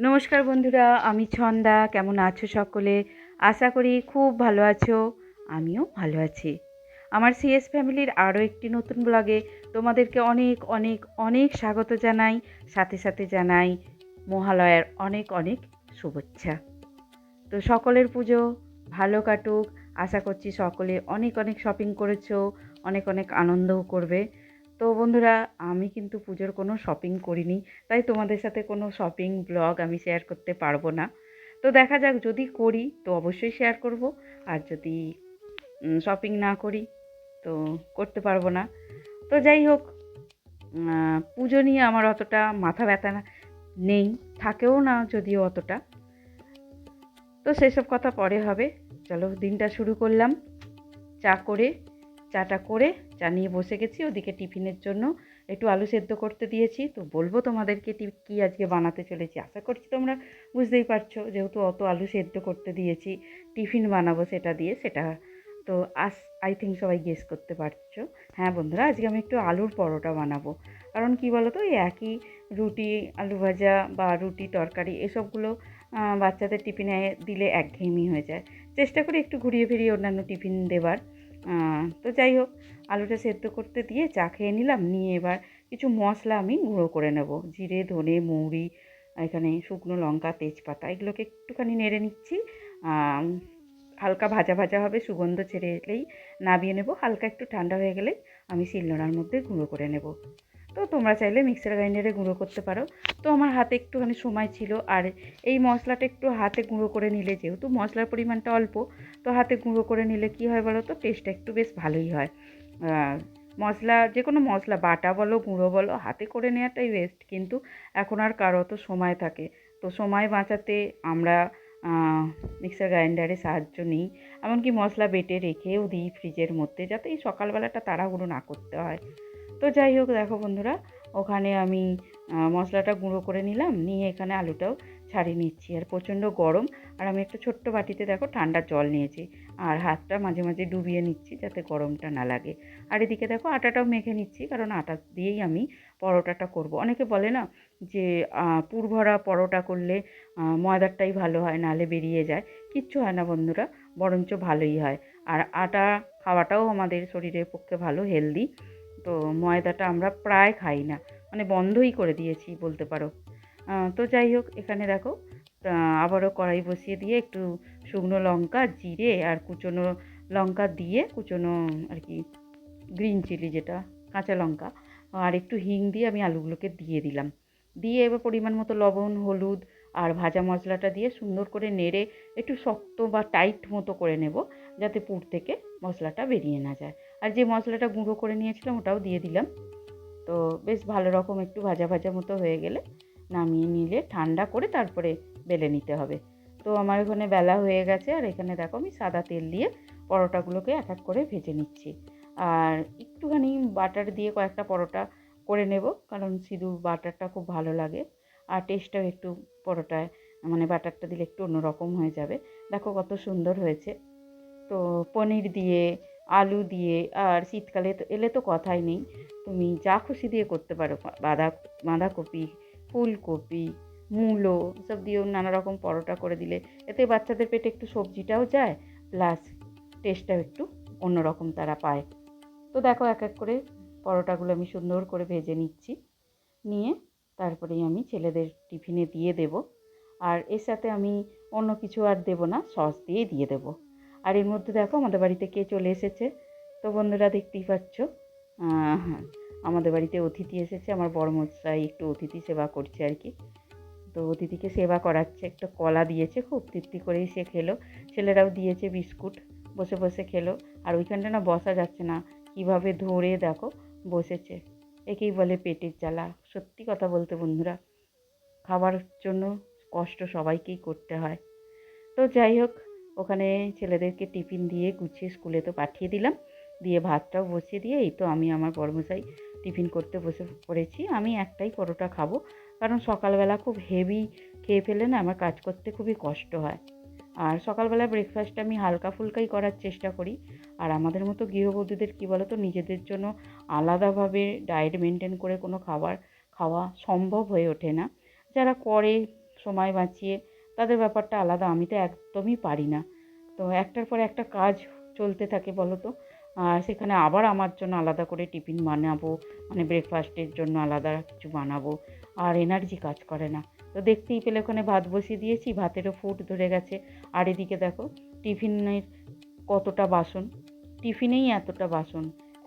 নমস্কার বন্ধুরা, আমি ছন্দা। কেমন আছো সকলে? আশা করি খুব ভালো আছো। আমিও ভালো আছি। আমার সিএস ফ্যামিলির আরও একটি নতুন ব্লগে তোমাদেরকে অনেক অনেক অনেক স্বাগত জানাই। সাথে সাথে জানাই মহালয়ার অনেক অনেক শুভেচ্ছা। তো সকলের পুজো ভালো কাটুক। আশা করছি সকলে অনেক অনেক শপিং করেছো, অনেক অনেক আনন্দও করবে। তো বন্ধুরা, আমি কিন্তু পুজোর কোনো শপিং করিনি, তাই তোমাদের সাথে কোনো শপিং ব্লগ আমি শেয়ার করতে পারবো না। তো দেখা যাক, যদি করি তো অবশ্যই শেয়ার করব, আর যদি শপিং না করি তো করতে পারবো না। তো যাই হোক, পুজো নিয়ে আমার অতটা মাথা ব্যথা নেই, থাকেও না যদিও অতটা। তো সেসব কথা পরে হবে। চলো, দিনটা শুরু করলাম। চাটা করে চা নিয়ে বসে গেছি। ওদিকে টিফিনের জন্য একটু আলু সেদ্ধ করতে দিয়েছি। তো বলবো তোমাদেরকে কী আজকে বানাতে চলেছি। আশা করছি তোমরা বুঝতেই পারছো, যেহেতু অত আলু সেদ্ধ করতে দিয়েছি, টিফিন বানাবো সেটা দিয়ে। সেটা তো আই থিঙ্ক সবাই গেস করতে পারছো। হ্যাঁ বন্ধুরা, আজকে আমি একটু আলুর পরোটা বানাবো। কারণ কি বলো তো, এই একই রুটি, আলু ভাজা বা রুটি তরকারি এসবগুলো বাচ্চাদের টিফিনে দিলে একঘেয়েমি হয়ে যায়। চেষ্টা করি একটু ঘুরিয়ে ফিরিয়ে অন্যান্য টিফিন দেবার। তো যাই হোক, আলুটা সেদ্ধ করতে দিয়ে চা খেয়ে নিলাম। নিয়ে এবার কিছু মশলা আমি গুঁড়ো করে নেব। জিরে, ধনে, মৌরি, এখানে শুকনো লঙ্কা, তেজপাতা, এগুলোকে একটুখানি নেড়ে নিচ্ছি। হালকা ভাজা ভাজা হবে, সুগন্ধ ছেড়ে এলেই নামিয়ে নেব। হালকা একটু ঠান্ডা হয়ে গেলেই আমি শিলনোড়ার মধ্যে গুঁড়ো করে নেব। তো তোমরা চাইলে মিক্সার গ্রাইন্ডারে গুঁড়ো করতে পারো। তো আমার হাতে একটুখানি সময় ছিল, আর এই মশলাটা একটু হাতে গুঁড়ো করে নিলে, যেহেতু মশলার পরিমাণটা অল্প, তো হাতে গুঁড়ো করে নিলে কী হয় বলো তো, টেস্টটা একটু বেশ ভালোই হয়। মশলা, যে কোনো মশলা বাটা বলো গুঁড়ো বলো, হাতে করে নেওয়াটাই বেস্ট। কিন্তু এখন আর কারো তো সময় থাকে, তো সময় বাঁচাতে আমরা মিক্সার গ্রাইন্ডারে সাহায্য নিই। এমনকি মশলা বেটে রেখেও দিই ফ্রিজের মধ্যে, যাতে এই সকালবেলাটা তাড়াহুড়ো না করতে হয়। তো যাই হোক, দেখো বন্ধুরা, ওখানে আমি মশলাটা গুঁড়ো করে নিলাম। নিয়ে এখানে আলুটাও ছাড়িয়ে নিচ্ছি। আর প্রচণ্ড গরম, আর আমি একটা ছোট্ট বাটিতে দেখো ঠান্ডা জল নিয়েছি, আর হাতটা মাঝে মাঝে ডুবিয়ে নিচ্ছি যাতে গরমটা না লাগে। আর এদিকে দেখো আটাটাও মেখে নিচ্ছি, কারণ আটা দিয়েই আমি পরোটাটা করব। অনেকে বলে না যে পুরভরা পরোটা করলে ময়দারটাই ভালো হয়, নাহলে বেরিয়ে যায়। কিচ্ছু হয় না বন্ধুরা, বরঞ্চ ভালোই হয়। আর আটা খাওয়াটাও আমাদের শরীরের পক্ষে ভালো, হেলদি। তো ময়দাটা আমরা প্রায় খাই না, মানে বন্ধই করে দিয়েছি বলতে পারো। তো যাই হোক, এখানে দেখো আবারও কড়াই বসিয়ে দিয়ে একটু শুকনো লঙ্কা, জিরে আর কুচনো লঙ্কা দিয়ে, কুচনো আর কি গ্রিন চিলি যেটা, কাঁচা লঙ্কা, আর একটু হিং দিয়ে আমি আলুগুলোকে দিয়ে দিলাম। দিয়ে এবার পরিমাণ মতো লবণ, হলুদ আর ভাজা মশলাটা দিয়ে সুন্দর করে নেড়ে একটু শক্ত বা টাইট মতো করে নেব, যাতে পুর থেকে মশলাটা বেরিয়ে না যায়। আর যে মশলাটা গুঁড়ো করে নিয়েছিলাম ওটাও দিয়ে দিলাম। তো বেশ ভালো রকম একটু ভাজা ভাজা মতো হয়ে গেলে নামিয়ে নিলে ঠান্ডা করে তারপরে বেলে নিতে হবে। তো আমার এখানে বেলা হয়ে গেছে, আর এখানে দেখো আমি সাদা তেল দিয়ে পরোটাগুলোকে এক এক করে ভেজে নিচ্ছি। আর একটুখানি বাটার দিয়ে কয়েকটা পরোটা করে নেব, কারণ সিঁদুর বাটারটা খুব ভালো লাগে। আর টেস্টটাও একটু পরোটায়, মানে বাটারটা দিলে একটু অন্যরকম হয়ে যাবে। দেখো কত সুন্দর হয়েছে। তো পনির দিয়ে, আলু দিয়ে, আর শীতকালে তো এলে তো কথাই নেই, তুমি যা খুশি দিয়ে করতে পারো। বাঁধাকপি, ফুলকপি, মূলো সব দিয়েও নানা রকম পরোটা করে দিলে এতে বাচ্চাদের পেটে একটু সবজিটাও যায়, প্লাস টেস্টটাও একটু অন্যরকম তারা পায়। তো দেখো এক এক করে পরোটাগুলো আমি সুন্দর করে ভেজে নিচ্ছি। নিয়ে তারপরেই আমি ছেলেদের টিফিনে দিয়ে দেব। আর এর সাথে আমি অন্য কিছু আর দেবো না, সস দিয়েই দিয়ে দেবো। আর এর মধ্যে দেখো আমাদের বাড়িতে কে চলে এসেছে। তো বন্ধুরা, দেখতেই পাচ্ছ, হ্যাঁ, আমাদের বাড়িতে অতিথি এসেছে। আমার বড়মশাই একটু অতিথি সেবা করছে আর কি। তো অতিথিকে সেবা করাচ্ছে, একটা কলা দিয়েছে, খুব তৃপ্তি করেই সে খেলো। ছেলেরাও দিয়েছে বিস্কুট, বসে বসে খেলো। আর ওইখানটা না বসা যাচ্ছে না, কীভাবে ধরে দেখো বসেছে। একেই বলে পেটের জ্বালা। সত্যি কথা বলতে বন্ধুরা, খাবার জন্য কষ্ট সবাইকেই করতে হয়। তো যাই হোক, ওখানে ছেলেদেরকে টিফিন দিয়ে গুছিয়ে স্কুলে তো পাঠিয়ে দিলাম। দিয়ে ভাতটাও বসিয়ে দিয়ে এই তো আমি আমার বড়মশাই টিফিন করতে বসে পড়েছি। আমি একটাই পরোটা খাবো, কারণ সকালবেলা খুব হেভি খেয়ে ফেলে না আমার কাজ করতে খুবই কষ্ট হয়। আর সকালবেলা ব্রেকফাস্ট আমি হালকা ফুলকাই করার চেষ্টা করি। আর আমাদের মতো গৃহবধূদের কী বলো তো, নিজেদের জন্য আলাদাভাবে ডায়েট মেনটেন করে কোনো খাবার খাওয়া সম্ভব হয়ে ওঠে না। যারা করে সময় বাঁচিয়ে, তাদের ব্যাপারটা আলাদা। আমি তো একদমই পারি না। তো একটার পর একটা কাজ চলতে থাকে বলো তো। আর সেখানে আবার আমার জন্য আলাদা করে টিফিন বানাবো, মানে ব্রেকফাস্টের জন্য আলাদা কিছু বানাবো, আর এনার্জি কাজ করে না। তো দেখতেই পেলে ওখানে ভাত বসিয়ে দিয়েছি, ভাতেরও ফুট ধরে গেছে। আর এদিকে দেখো টিফিনের কতটা বাসন, টিফিনেই এতটা বাসন,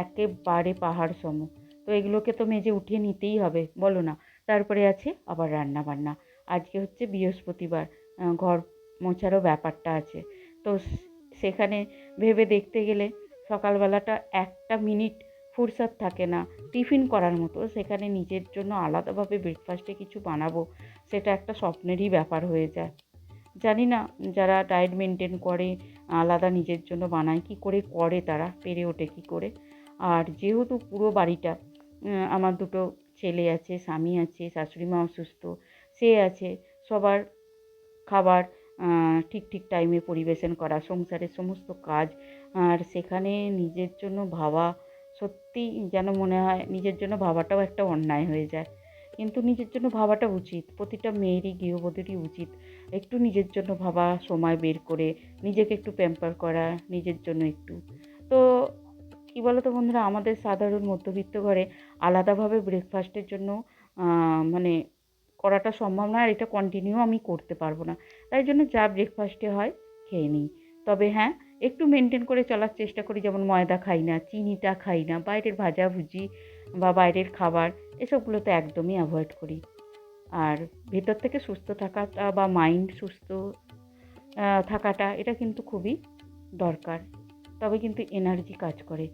একেবারে পাহাড় সম। তো এগুলোকে তো মেজে উঠিয়ে নিতেই হবে, বলো না। তারপরে আছে আবার রান্না বান্না। আজকে হচ্ছে বৃহস্পতিবার, ঘর মোছারও ব্যাপারটা আছে। তো সেখানে ভেবে দেখতে গেলে সকালবেলাটা একটা মিনিট ফুরসত থাকে না টিফিন করার মতো। সেখানে নিজের জন্য আলাদাভাবে ব্রেকফাস্টে কিছু বানাবো, সেটা একটা স্বপ্নেরই ব্যাপার হয়ে যায়। জানি না যারা ডায়েট মেনটেন করে আলাদা নিজের জন্য বানায়, কী করে করে, তারা পেরে ওঠে কী করে। আর যেহেতু পুরো বাড়িটা, আমার দুটো ছেলে আছে, স্বামী আছে, শাশুড়ি মা অসুস্থ, সে আছে, সবার খাবার ঠিক ঠিক টাইমে পরিবেশন করা, সংসারের সমস্ত কাজ, আর সেখানে নিজের জন্য ভাবা, সত্যিই যেন মনে হয় নিজের জন্য ভাবাটাও একটা অন্যায় হয়ে যায়। কিন্তু নিজের জন্য ভাবাটা উচিত, প্রতিটা মেয়েরই, গৃহবধূরই উচিত একটু নিজের জন্য ভাবা, সময় বের করে নিজেকে একটু প্যাম্পার করা, নিজের জন্য একটু। তো কী বলো তো বন্ধুরা, আমাদের সাধারণ মধ্যবিত্ত ঘরে আলাদাভাবে ব্রেকফাস্টের জন্য মানে করাটা সম্ভব না, আর এটা কন্টিনিউ আমি করতে পারবো না। তাই জন্য যা ব্রেকফাস্টে হয় খেয়ে নিই। তবে হ্যাঁ, একটু মেনটেন করে চলার চেষ্টা করি, যেমন ময়দা খাই না, চিনিটা খাই না, বাইরের ভাজাভুজি বা বাইরের খাবার এসবগুলো তো একদমই অ্যাভয়েড করি। আর ভেতর থেকে সুস্থ থাকাটা বা মাইন্ড সুস্থ থাকাটা, এটা কিন্তু খুবই দরকার। তবে কিন্তু এনার্জি কাজ করে।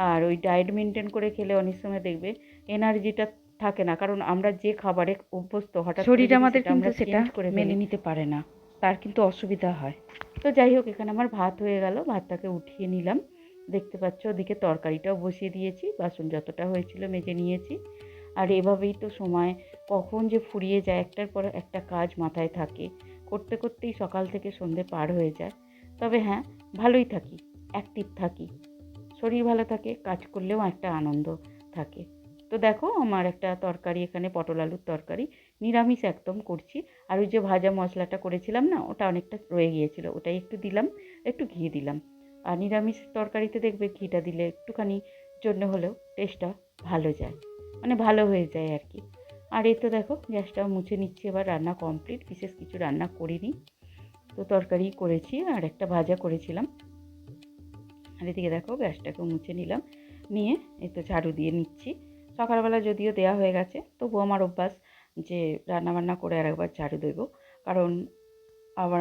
আর ওই ডায়েট মেনটেন করে খেলে অনেক সময় দেখবে এনার্জিটা থাকে না, কারণ আমরা যে খাবারে অভ্যস্ত, হঠাৎ শরীর আমাদের কিন্তু সেটা মেনে নিতে পারে না, তার কিন্তু অসুবিধা হয়। তো যাই হোক, এখানে আমার ভাত হয়ে গেল, ভাতটাকে উঠিয়ে নিলাম। দেখতে পাচ্ছ ওদিকে তরকারিটাও বসিয়ে দিয়েছি, বাসন যতটা হয়েছিল মেজে নিয়েছি। আর এভাবেই তো সময় কখন যে ফুরিয়ে যায়, একটার পর একটা কাজ মাথায় থাকে, করতে করতেই সকাল থেকে সন্ধে পার হয়ে যায়। তবে হ্যাঁ, ভালোই থাকি, অ্যাক্টিভ থাকি, শরীর ভালো থাকে, কাজ করলেও একটা আনন্দ থাকে। তো দেখো আমার একটা তরকারি, এখানে পটল আলুর তরকারি, নিরামিষ একদম করছি। আর ওই যে ভাজা মশলাটা করেছিলাম না, ওটা অনেকটা রয়ে গিয়েছিল, ওটাই একটু দিলাম, একটু ঘি দিলাম। আর নিরামিষ তরকারিতে দেখবে ঘিটা দিলে একটুখানি জন্য হলেও টেস্টটা ভালো যায়, মানে ভালো হয়ে যায় আর কি। আর এই তো দেখো গ্যাসটাও মুছে নিচ্ছি, এবার রান্না কমপ্লিট, বিশেষ কিছু রান্না করিনি। তো তরকারি করেছি আর একটা ভাজা করেছিলাম। আর এদিকে দেখো গ্যাসটাকেও মুছে নিলাম, নিয়ে এই তো ঝাড়ু দিয়ে নিচ্ছি। সকালবেলা যদিও দেওয়া হয়ে গেছে, তবুও আমার অভ্যাস যে রান্নাবান্না করে আর একবার ঝাড়ু দেবো, কারণ আবার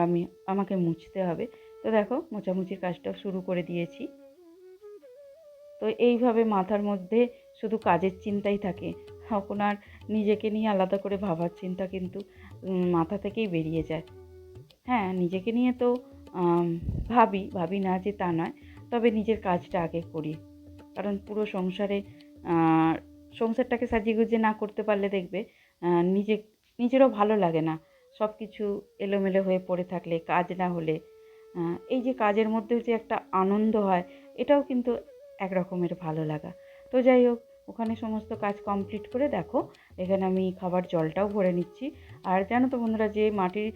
আমাকে মুছতে হবে। তো দেখো মোছামুছির কাজটাও শুরু করে দিয়েছি। তো এইভাবে মাথার মধ্যে শুধু কাজের চিন্তাই থাকে, তখন আর নিজেকে নিয়ে আলাদা করে ভাবার চিন্তা কিন্তু মাথা থেকেই বেরিয়ে যায়। হ্যাঁ, নিজেকে নিয়ে তো আম ভাবি না যে তা নয়। তবে নিজের কাজটা আগে করি। কারণ পুরো সংসারে আ সংসারটাকে সাজিয়ে গুজিয়ে না করতে পারলে দেখবে আ নিজে নিজেরও ভালো লাগে না। সবকিছু এলোমেলো হয়ে পড়ে থাকলে, কাজ না হলে আ এই যে কাজের মধ্যেও যে একটা আনন্দ হয়, এটাও কিন্তু এক রকমের ভালো লাগা। তো যাই হোক, ওখানে সমস্ত কাজ কমপ্লিট করে দেখো এখানে আমি খাবার জলটাও ভরে নিচ্ছি। আর জানো তো বন্ধুরা, যে মাটির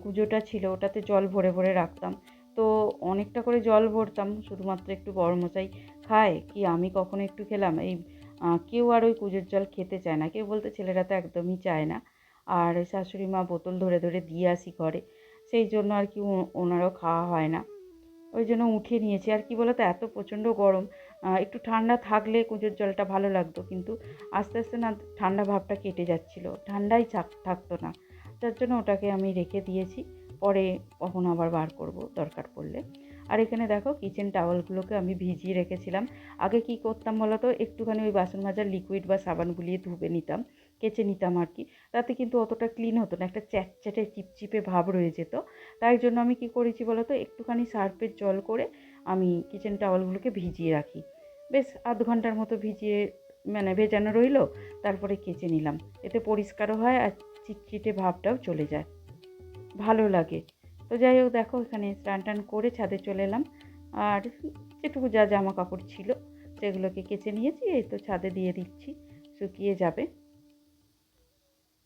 কুঁজোটা ছিল ওটাতে জল ভরে ভরে রাখতাম। তো অনেকটা করে জল ভরতাম, শুধুমাত্র একটু বড়মশাই খায় কি আমি কখনো একটু খেলাম, এই কেউ আর ওই কুঁজোর জল খেতে চায় না, কেউ বলতে ছেলেরা তো একদমই চায় না। আর শাশুড়ি মা বোতল ধরে ধরে দিয়ে আসি ঘরে, সেই জন্য আর কি ওনারও খাওয়া হয় না, ওই জন্য উঠিয়ে নিয়েছি। আর কি বলতো, এত প্রচণ্ড গরম, একটু ঠান্ডা থাকলে কুঁজোর জলটা ভালো লাগতো, কিন্তু আস্তে আস্তে না ঠান্ডা ভাবটা কেটে যাচ্ছিলো, ঠান্ডাই থাকতো না। যার জন্য ওটাকে আমি রেখে দিয়েছি, পরে কখনো আবার বার করব দরকার পড়লে। আর এখানে দেখো কিচেন টাওয়ালগুলোকে আমি ভিজিয়ে রেখেছিলাম। আগে কি করতাম বলো তো, একটুখানি ওই বাসন মাজার লিকুইড বা সাবান গুলিয়ে ধুবে নিতাম, কেচে নিতাম আর কি। তাতে কিন্তু অতটা ক্লিন হতো না, একটা চ্যাটচ্যাটে চিপচিপে ভাব রয়ে যেত। তাই জন্য আমি কি করেছি বলো তো, একটুখানি সার্ফের জল করে আমি কিচেন টাওয়ালগুলোকে ভিজিয়ে রাখি। বেশ আধ ঘন্টার মতো ভিজিয়ে, মানে ভেজানো রইলো, তারপরে কেচে নিলাম। এতে পরিষ্কারও হয় আর চিটচিটে ভাবটাও চলে যায়, ভালো লাগে। তো যাই হোক দেখো, এখানে স্নান টান করে ছাদে চলে এলাম। আর যেটুকু যা জামা কাপড় ছিল সেগুলোকে কেচে নিয়েছি, এই তো ছাদে দিয়ে দিচ্ছি, শুকিয়ে যাবে।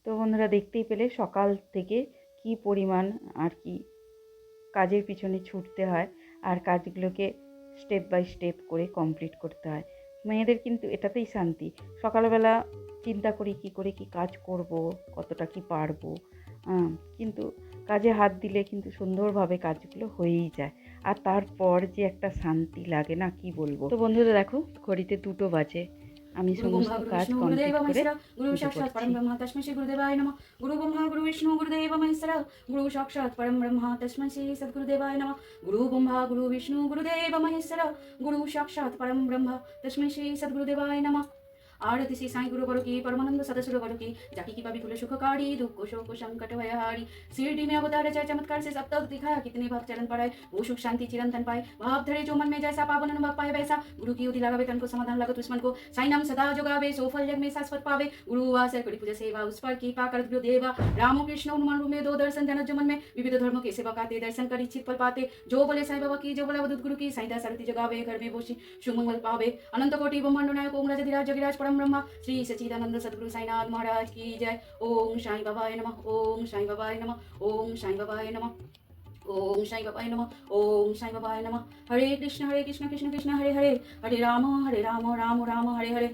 তো বন্ধুরা দেখতেই পেলে সকাল থেকে কি পরিমাণ আর কি কাজের পিছনে ছুটতে হয় আর কাজগুলোকে স্টেপ বাই স্টেপ করে কমপ্লিট করতে হয়। মেয়েদের কিন্তু এটাতেই শান্তি। সকালবেলা চিন্তা করি কী করে কী কাজ করব, কতটা কি পারবো, কিন্তু কাজে হাত দিলে কিন্তু সুন্দরভাবে কাজগুলো হয়েই যায়। আর তারপর যে একটা শান্তি লাগে না, কি বলবো। তো বন্ধুরা দেখো, ঘড়িতে 2টো বাজে, আমি गुरु ब्रह्मा সমস্ত गुरु কাজ विष्णु কমপ্লিট गुरुदेव করে महेश्वरा गुरु পুজো साक्षात् করছি। परम ब्रह्म तस्मै श्री गुरुदेवाय नमः। गुरु ब्रह्मा गुरु विष्णु गुरुदेव महेश्वरा गुरु साक्षात् परम ब्रह्म तस्मै श्री सद्गुरुदेवाय नमः। गुरु ब्रह्मा गुरु विष्णु गुरुदेव महेश्वरा गुरु साक्षात् परम ब्रह्म तस्मै श्री सद्गुरुदेवाय नमः। आरती श्री साई गुरु बड़ो की परमानंद सदस्वर बड़ो की जाकी की पापी कुल सुखकारी दुख शोक संकट भयहारी शिरडी में अवतार जय चमत्कार से सब तक दिखाया कितने भक्त चरण पड़ाए वो सुख शांति चिरंतन पाए भाव धरे जो मन में जैसा पावन अनुभव पाए वैसा गुरु की उदी लगावे तन को समाधान लगत दुश्मन को साई नाम सदा जोगावे सो फल जग में शाश्वत पावे गुरु आश्रय करी पूजा सेवा उस पर कृपा कर गुरु देवा राम कृष्ण हनुमान रूप में दो दर्शन जन जो मन में विविध धर्म के सेवा काते दर्शन कर इच्छित फल पाते जो बोले साई बाबा की जो बोला वदुत गुरु की साईदा सरती जगावे घर में बोशी सुमंगल पावे अनंत कोटि ब्रह्मांड नायक ओम राजधिराज जगिराज परम ब्रह्मा श्री सच्चिदानंद सद्गुरु साईनाथ महाराज की जय। ओम साई बाबाय नमः। ओम साई बाबाय नमः। ओम साई बाबाय नमः। ओम साई बाबाय नमः। ओम साई बाबाय नमः। हरे कृष्ण कृष्ण कृष्ण हरे हरे हरे राम राम राम हरे हरे।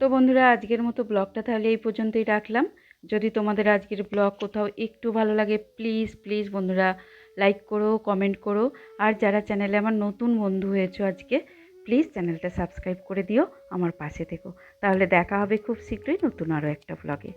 তো বন্ধুরা আজকের মতো ব্লগটা তাহলে এই পর্যন্তই রাখলাম। যদি তোমাদের আজকের ব্লগ কোথাও একটু ভালো লাগে প্লিজ প্লিজ বন্ধুরা লাইক করো, কমেন্ট করো। আর যারা চ্যানেলে আমার নতুন বন্ধু হয়েছো আজকে, প্লিজ চ্যানেলটা সাবস্ক্রাইব করে দিও, আমার পাশে থেকো। তাহলে দেখা হবে খুব শীঘ্রই নতুন আরও একটা ব্লগে।